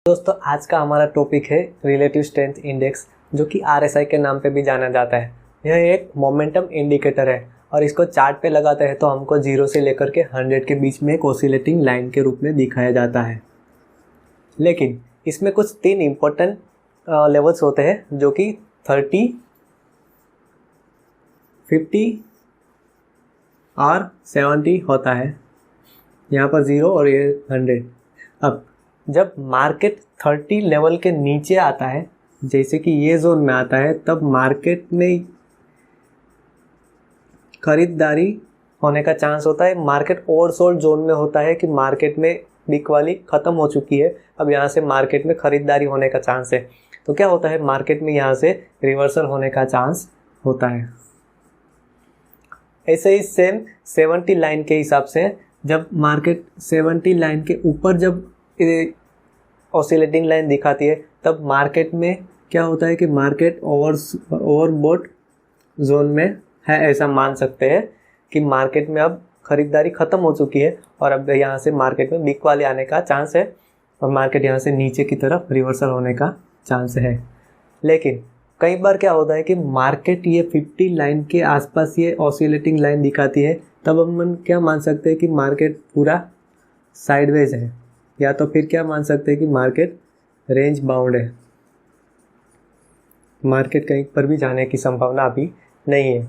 दोस्तों आज का हमारा टॉपिक है रिलेटिव स्ट्रेंथ इंडेक्स, जो कि RSI के नाम पे भी जाना जाता है। यह एक मोमेंटम इंडिकेटर है और इसको चार्ट पे लगाते हैं तो हमको 0 से लेकर के 100 के बीच में एक ऑसिलेटिंग लाइन के रूप में दिखाया जाता है। लेकिन इसमें कुछ 3 इम्पोर्टेंट लेवल्स होते हैं जो कि 30, 50 और 70 होता है। यहाँ पर 0 और ये 100। अब जब मार्केट 30 लेवल के नीचे आता है, जैसे कि ये जोन में आता है, तब मार्केट में खरीदारी होने का चांस होता है। मार्केट ओवरसोल्ड जोन में होता है कि मार्केट में बिक वाली ख़त्म हो चुकी है, अब यहाँ से मार्केट में खरीदारी होने का चांस है। तो क्या होता है, मार्केट में यहाँ से रिवर्सल होने का चांस होता है। ऐसे ही सेम 70 लाइन के हिसाब से जब मार्केट 70 लाइन के ऊपर जब ऑसिलेटिंग लाइन दिखाती है, तब मार्केट में क्या होता है कि मार्केट ओवरबॉट जोन में है। ऐसा मान सकते हैं कि मार्केट में अब खरीदारी ख़त्म हो चुकी है और अब यहाँ से मार्केट में बिक वाले आने का चांस है और मार्केट यहाँ से नीचे की तरफ रिवर्सल होने का चांस है। लेकिन कई बार क्या होता है कि मार्केट ये 50 लाइन के आसपास ये ऑसिलेटिंग लाइन दिखाती है, तब हम क्या मान सकते हैं कि मार्केट पूरा साइडवेज है, या तो फिर क्या मान सकते हैं कि मार्केट रेंज बाउंड है। मार्केट कहीं पर भी जाने की संभावना अभी नहीं है।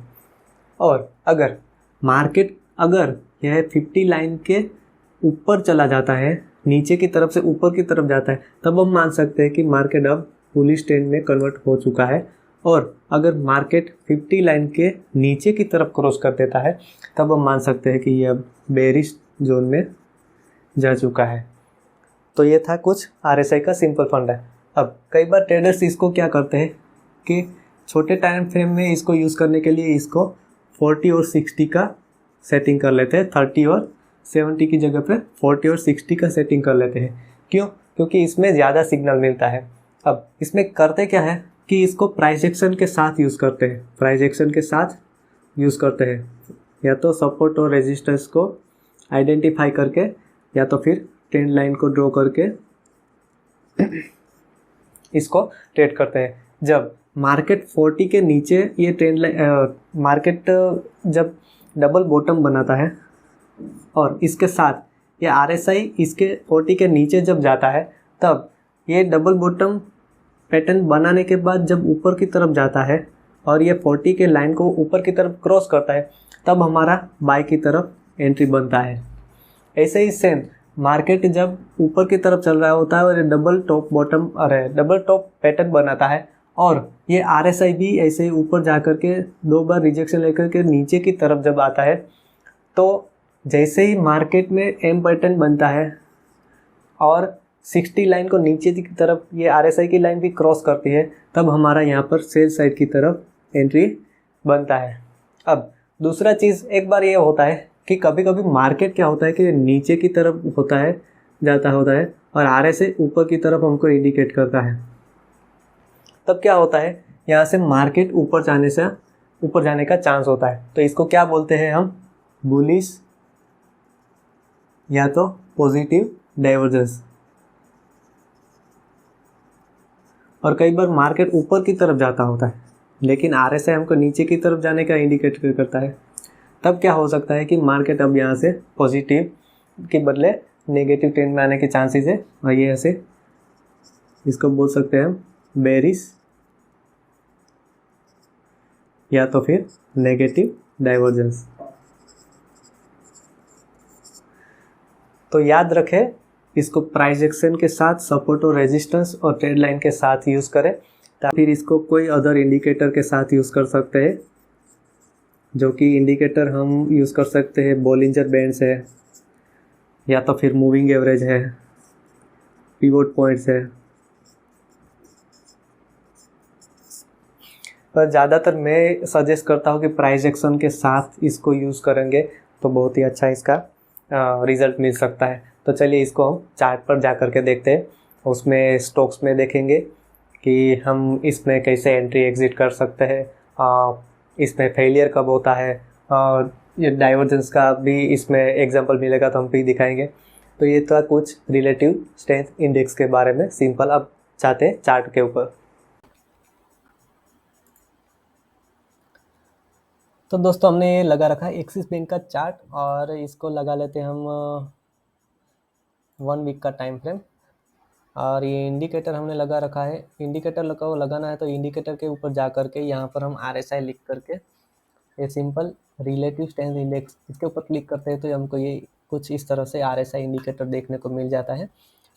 और अगर मार्केट यह 50 लाइन के ऊपर चला जाता है, नीचे की तरफ से ऊपर की तरफ जाता है, तब हम मान सकते हैं कि मार्केट अब बुलिश ट्रेंड में कन्वर्ट हो चुका है। और अगर मार्केट 50 लाइन के नीचे की तरफ क्रॉस कर देता है, तब हम मान सकते हैं कि ये अब बेरिश जोन में जा चुका है। तो ये था कुछ RSI का सिंपल फंडा है। अब कई बार ट्रेडर्स इसको क्या करते हैं कि छोटे टाइम फ्रेम में इसको यूज़ करने के लिए इसको 40 और 60 का सेटिंग कर लेते हैं। 30 और 70 की जगह पे 40 और 60 का सेटिंग कर लेते हैं। क्यों? क्योंकि इसमें ज़्यादा सिग्नल मिलता है। अब इसमें करते क्या है कि इसको प्राइस एक्शन के साथ यूज़ करते हैं। प्राइस एक्शन के साथ यूज़ करते हैं, या तो सपोर्ट और रेजिस्टेंस को आइडेंटिफाई करके, या तो फिर ट्रेंड लाइन को ड्रॉ करके इसको ट्रेड करते हैं। जब मार्केट 40 के नीचे ये ट्रेंड लाइन मार्केट जब डबल बॉटम बनाता है और इसके साथ ये RSI इसके 40 के नीचे जब जाता है, तब ये डबल बॉटम पैटर्न बनाने के बाद जब ऊपर की तरफ जाता है और ये 40 के लाइन को ऊपर की तरफ क्रॉस करता है, तब हमारा बाय की तरफ एंट्री बनता है। ऐसे ही सेम मार्केट जब ऊपर की तरफ चल रहा होता है और डबल टॉप पैटर्न बनाता है और ये RSI भी ऐसे ही ऊपर जा कर के 2 बार रिजेक्शन लेकर के नीचे की तरफ जब आता है, तो जैसे ही मार्केट में एम पैटर्न बनता है और 60 लाइन को नीचे की तरफ ये RSI की लाइन भी क्रॉस करती है, तब हमारा यहाँ पर सेल साइड की तरफ एंट्री बनता है। अब दूसरा चीज़ एक बार ये होता है कि कभी कभी मार्केट क्या होता है कि नीचे की तरफ जाता होता है और RSI ऊपर की तरफ हमको इंडिकेट करता है। तब क्या होता है, यहाँ से मार्केट ऊपर जाने का चांस होता है। तो इसको क्या बोलते हैं हम, बुलिश या तो पॉजिटिव डाइवर्जेंस। और कई बार मार्केट ऊपर की तरफ जाता होता है, लेकिन RSI हमको नीचे की तरफ जाने का इंडिकेट करता है। तब क्या हो सकता है कि मार्केट अब यहाँ से पॉजिटिव के बदले नेगेटिव ट्रेंड में आने के चांसेस है, और ये ऐसे इसको बोल सकते हैं हम बेरिश या तो फिर नेगेटिव डाइवर्जेंस। तो याद रखें, इसको प्राइस एक्शन के साथ, सपोर्ट और रेजिस्टेंस और ट्रेड लाइन के साथ यूज़ करें। फिर इसको कोई अदर इंडिकेटर के साथ यूज़ कर सकते हैं, जो कि इंडिकेटर हम यूज़ कर सकते हैं बोलिंजर बैंड्स है, या तो फिर मूविंग एवरेज है, पिवोट पॉइंट्स है। पर ज़्यादातर मैं सजेस्ट करता हूँ कि प्राइस एक्शन के साथ इसको यूज़ करेंगे तो बहुत ही अच्छा इसका रिज़ल्ट मिल सकता है। तो चलिए इसको हम चार्ट पर जा कर के देखते हैं। उसमें स्टॉक्स में देखेंगे कि हम इसमें कैसे एंट्री एग्ज़िट कर सकते हैं, इसमें फेलियर कब होता है, और ये डाइवर्जेंस का भी इसमें एग्जांपल मिलेगा तो हम भी दिखाएंगे। तो ये था कुछ रिलेटिव स्ट्रेंथ इंडेक्स के बारे में सिंपल। अब चाहते हैं चार्ट के ऊपर। तो दोस्तों हमने ये लगा रखा है एक्सिस बैंक का चार्ट, और इसको लगा लेते हैं हम 1 वीक का टाइम फ्रेम। और ये इंडिकेटर हमने लगा रखा है। इंडिकेटर लगाना है तो इंडिकेटर के ऊपर जा करके यहाँ पर हम RSI लिख करके ये सिंपल रिलेटिव स्ट्रेंथ इंडेक्स इसके ऊपर क्लिक करते हैं तो हमको ये कुछ इस तरह से RSI इंडिकेटर देखने को मिल जाता है।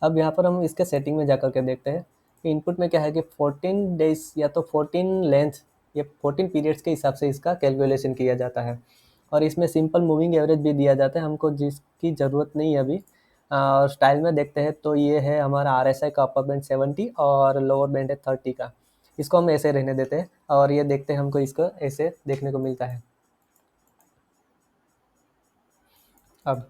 अब यहाँ पर हम इसके सेटिंग में जा करके देखते हैं कि इनपुट में क्या है कि 14 डेज या तो 14 लेंथ या 14 पीरियड्स के हिसाब से इसका कैलकुलेशन किया जाता है। और इसमें सिंपल मूविंग एवरेज भी दिया जाता है, हमको जिसकी ज़रूरत नहीं है अभी। और स्टाइल में देखते हैं तो ये है हमारा RSI का अपर बैंड 70 और लोअर बैंड है 30 का। इसको हम ऐसे रहने देते हैं और ये देखते हैं हमको इसको ऐसे देखने को मिलता है। अब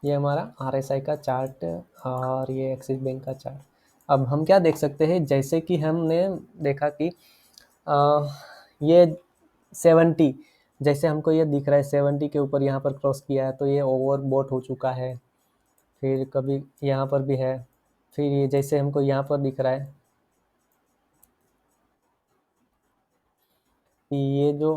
ये हमारा RSI का चार्ट और ये एक्सिस बैंक का चार्ट। अब हम क्या देख सकते हैं, जैसे कि हमने देखा कि ये 70 जैसे हमको ये दिख रहा है 70 के ऊपर यहाँ पर क्रॉस किया है तो ये ओवरबॉट हो चुका है। फिर कभी यहाँ पर भी है, फिर ये जैसे हमको यहाँ पर दिख रहा है कि ये जो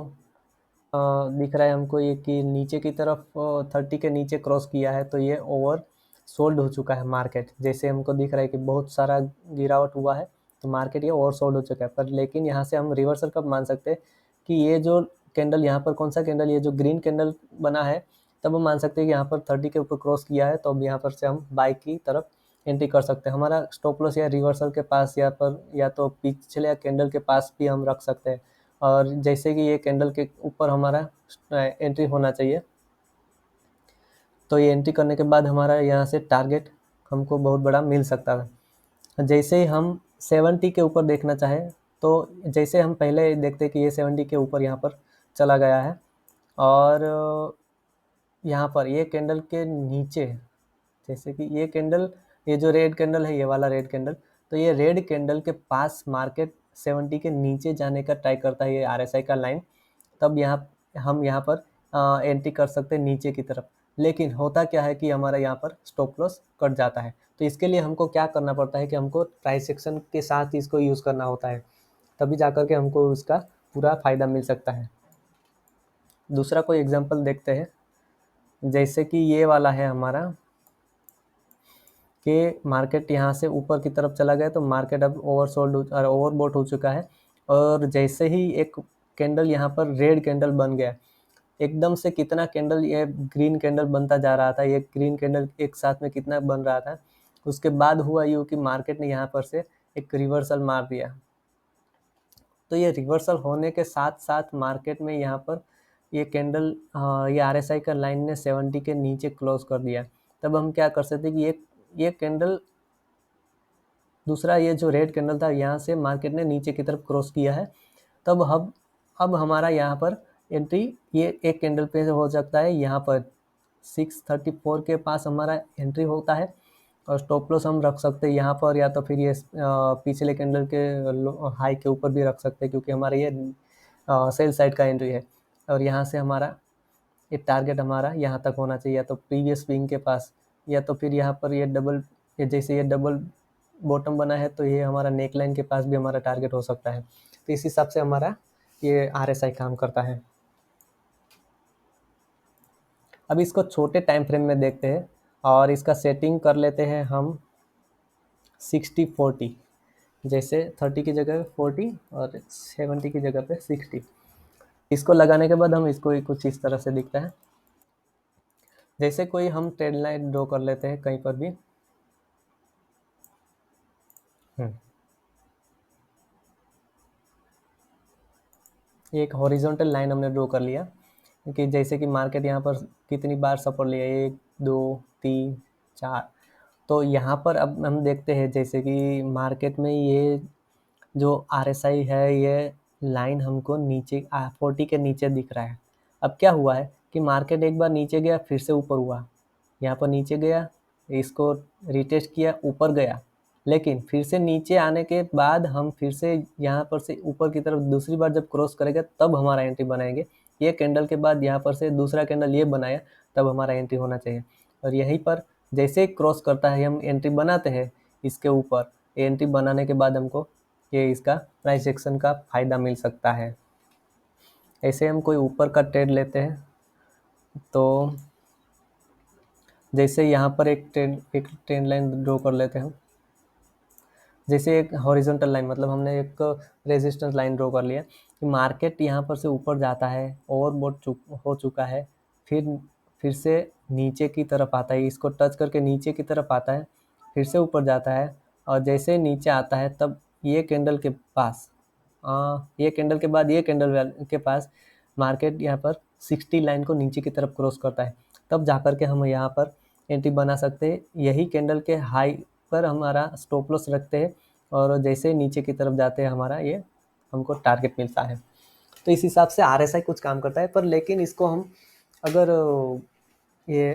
दिख रहा है हमको ये कि नीचे की तरफ 30 के नीचे क्रॉस किया है तो ये ओवर सोल्ड हो चुका है मार्केट। जैसे हमको दिख रहा है कि बहुत सारा गिरावट हुआ है तो मार्केट ये ओवर सोल्ड हो चुका है। पर लेकिन यहाँ से हम रिवर्सल कब मान सकते हैं कि ये जो कैंडल यहाँ पर कौन सा कैंडल, ये जो ग्रीन कैंडल बना है, तब हम मान सकते हैं कि यहाँ पर 30 के ऊपर क्रॉस किया है तो अब यहाँ पर से हम बाई की तरफ एंट्री कर सकते हैं। हमारा स्टॉप लॉस या रिवर्सल के पास या तो पिछले कैंडल के पास भी हम रख सकते हैं। और जैसे कि ये कैंडल के ऊपर हमारा एंट्री होना चाहिए तो ये एंट्री करने के बाद हमारा यहाँ से टारगेट हमको बहुत बड़ा मिल सकता है। जैसे ही हम 70 के ऊपर देखना चाहें तो जैसे हम पहले देखते कि ये 70 के ऊपर यहाँ पर चला गया है और यहाँ पर ये कैंडल के नीचे, जैसे कि ये कैंडल, ये जो रेड कैंडल है, ये वाला रेड कैंडल, तो ये रेड कैंडल के पास मार्केट 70 के नीचे जाने का ट्राई करता है ये RSI का लाइन, तब हम यहाँ पर एंट्री कर सकते हैं नीचे की तरफ। लेकिन होता क्या है कि हमारा यहाँ पर स्टॉप लॉस कट जाता है। तो इसके लिए हमको क्या करना पड़ता है कि हमको प्राइस एक्शन के साथ इसको यूज़ करना होता है, तभी जा कर के हमको उसका पूरा फ़ायदा मिल सकता है। दूसरा कोई एग्जांपल देखते हैं, जैसे कि ये वाला है हमारा कि मार्केट यहाँ से ऊपर की तरफ चला गया तो मार्केट अब ओवरबॉट हो चुका है। और जैसे ही एक कैंडल यहाँ पर रेड कैंडल बन गया, एकदम से कितना कैंडल ये ग्रीन कैंडल बनता जा रहा था, ये ग्रीन कैंडल एक साथ में कितना बन रहा था, उसके बाद हुआ यूँ कि मार्केट ने यहाँ पर से एक रिवर्सल मार दिया। तो ये रिवर्सल होने के साथ साथ मार्केट में यहाँ पर ये कैंडल ये RSI का लाइन ने 70 के नीचे क्लोज कर दिया। तब हम क्या कर सकते कि ये कैंडल, दूसरा ये जो रेड कैंडल था, यहाँ से मार्केट ने नीचे की तरफ क्रॉस किया है, तब अब हमारा यहाँ पर एंट्री ये एक कैंडल पे हो सकता है, यहाँ पर 634 के पास हमारा एंट्री होता है। और स्टॉप लॉस हम रख सकते हैं यहाँ पर, या तो फिर ये पिछले कैंडल के हाई के ऊपर भी रख सकते हैं क्योंकि हमारा ये सेल साइड का एंट्री है। और यहाँ से हमारा ये टारगेट हमारा यहाँ तक होना चाहिए, या तो प्रीवियस स्विंग के पास, या तो फिर यहाँ पर ये जैसे ये डबल बॉटम बना है तो ये हमारा नेक लाइन के पास भी हमारा टारगेट हो सकता है। तो इस हिसाब से हमारा ये RSI काम करता है। अब इसको छोटे टाइम फ्रेम में देखते हैं और इसका सेटिंग कर लेते हैं हम 60-40, जैसे 30 की जगह 40 और 70 की जगह पे 60। इसको लगाने के बाद हम इसको कुछ इस तरह से दिखता है। जैसे कोई हम ट्रेड लाइन ड्रॉ कर लेते हैं कहीं पर भी, ये एक हॉरिजॉन्टल लाइन हमने ड्रॉ कर लिया कि जैसे कि मार्केट यहाँ पर कितनी बार सपोर्ट लिया, 1 2 3 4। तो यहाँ पर अब हम देखते हैं जैसे कि मार्केट में ये जो RSI है, ये लाइन हमको नीचे 40 के नीचे दिख रहा है। अब क्या हुआ है कि मार्केट एक बार नीचे गया, फिर से ऊपर हुआ, यहाँ पर नीचे गया, इसको रिटेस्ट किया, ऊपर गया, लेकिन फिर से नीचे आने के बाद हम फिर से यहाँ पर से ऊपर की तरफ दूसरी बार जब क्रॉस करेगा तब हमारा एंट्री बनाएंगे। ये कैंडल के बाद यहाँ पर से दूसरा कैंडल ये बनाया तब हमारा एंट्री होना चाहिए। और यहीं पर जैसे क्रॉस करता है हम एंट्री बनाते हैं इसके ऊपर, एंट्री बनाने के बाद हमको ये इसका प्राइस एक्शन का फ़ायदा मिल सकता है। ऐसे हम कोई ऊपर का ट्रेड लेते हैं तो जैसे यहाँ पर एक ट्रेंड लाइन ड्रॉ कर लेते हैं, जैसे एक हॉरिजॉन्टल लाइन, मतलब हमने एक रेजिस्टेंस लाइन ड्रॉ कर लिया कि मार्केट यहाँ पर से ऊपर जाता है, ओवरबॉट हो चुका है, फिर से नीचे की तरफ आता है, इसको टच करके नीचे की तरफ आता है, फिर से ऊपर जाता है, और जैसे नीचे आता है तब ये कैंडल के पास ये कैंडल के बाद ये कैंडल के पास मार्केट यहाँ पर 60 लाइन को नीचे की तरफ क्रॉस करता है, तब जाकर के हम यहाँ पर एंट्री बना सकते हैं। यही कैंडल के हाई पर हमारा स्टॉप लॉस रखते हैं, और जैसे नीचे की तरफ जाते हैं हमारा ये हमको टारगेट मिलता है। तो इस हिसाब से RSI कुछ काम करता है, पर लेकिन इसको हम अगर ये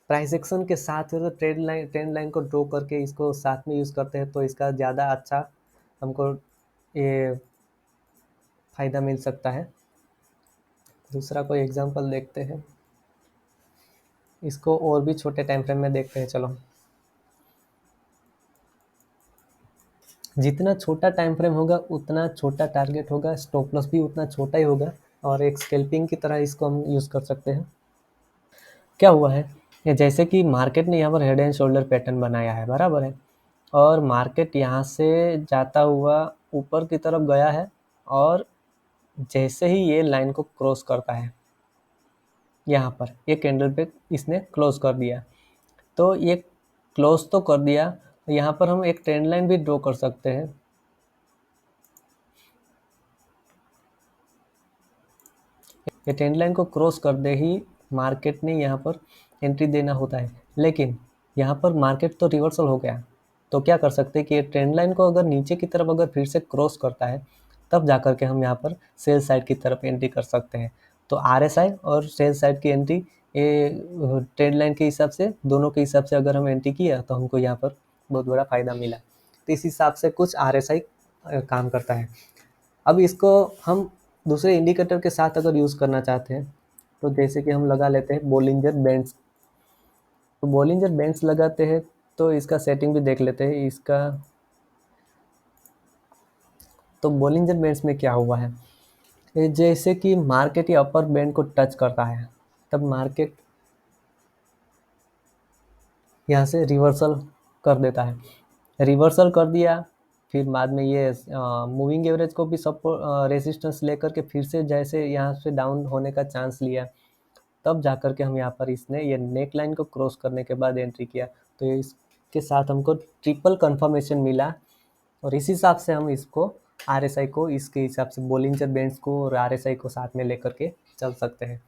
प्राइस एक्शन के साथ तो ट्रेंड लाइन को ड्रॉ करके इसको साथ में यूज़ करते हैं तो इसका ज़्यादा अच्छा हमको ये फ़ायदा मिल सकता है। दूसरा कोई एग्जांपल देखते हैं, इसको और भी छोटे टाइम फ्रेम में देखते हैं। चलो, जितना छोटा टाइम फ्रेम होगा उतना छोटा टारगेट होगा, स्टॉप लॉस भी उतना छोटा ही होगा, और एक स्कैल्पिंग की तरह इसको हम यूज़ कर सकते हैं। क्या हुआ है, ये जैसे कि मार्केट ने यहाँ पर हेड एंड शोल्डर पैटर्न बनाया है, बराबर है, और मार्केट यहाँ से जाता हुआ ऊपर की तरफ गया है, और जैसे ही ये लाइन को क्रॉस करता है यहाँ पर ये कैंडल पे इसने क्लोज कर दिया, तो ये क्लोज तो कर दिया, यहाँ पर हम एक ट्रेंड लाइन भी ड्रॉ कर सकते हैं। ये ट्रेंड लाइन को क्रॉस कर दे ही मार्केट ने यहाँ पर एंट्री देना होता है, लेकिन यहाँ पर मार्केट तो रिवर्सल हो गया, तो क्या कर सकते हैं कि ये ट्रेंड लाइन को अगर नीचे की तरफ अगर फिर से क्रॉस करता है तब जाकर के हम यहाँ पर सेल साइड की तरफ एंट्री कर सकते हैं। तो RSI और सेल साइड की एंट्री ये ट्रेंड लाइन के हिसाब से, दोनों के हिसाब से अगर हम एंट्री किया तो हमको यहाँ पर बहुत बड़ा फ़ायदा मिला। तो इस हिसाब से कुछ RSI काम करता है। अब इसको हम दूसरे इंडिकेटर के साथ अगर यूज़ करना चाहते हैं तो जैसे कि हम लगा लेते हैं बोलिंजर बैंड्स। तो बोलिंजर बैंड्स लगाते हैं तो इसका सेटिंग भी देख लेते हैं इसका। तो बोलिंजर बैंड्स में क्या हुआ है, ये जैसे कि मार्केट या अपर बैंड को टच करता है तब मार्केट यहाँ से रिवर्सल कर देता है, रिवर्सल कर दिया, फिर बाद में ये मूविंग एवरेज को भी सपोर्ट रेजिस्टेंस लेकर के फिर से जैसे यहाँ से डाउन होने का चांस लिया, तब जाकर के हम यहाँ पर इसने ये नेक लाइन को क्रॉस करने के बाद एंट्री किया, तो इसके साथ हमको ट्रिपल कंफर्मेशन मिला, और इस हिसाब से हम इसको RSI को इसके हिसाब से बोलिंजर बैंड्स को और RSI को साथ में लेकर के चल सकते हैं।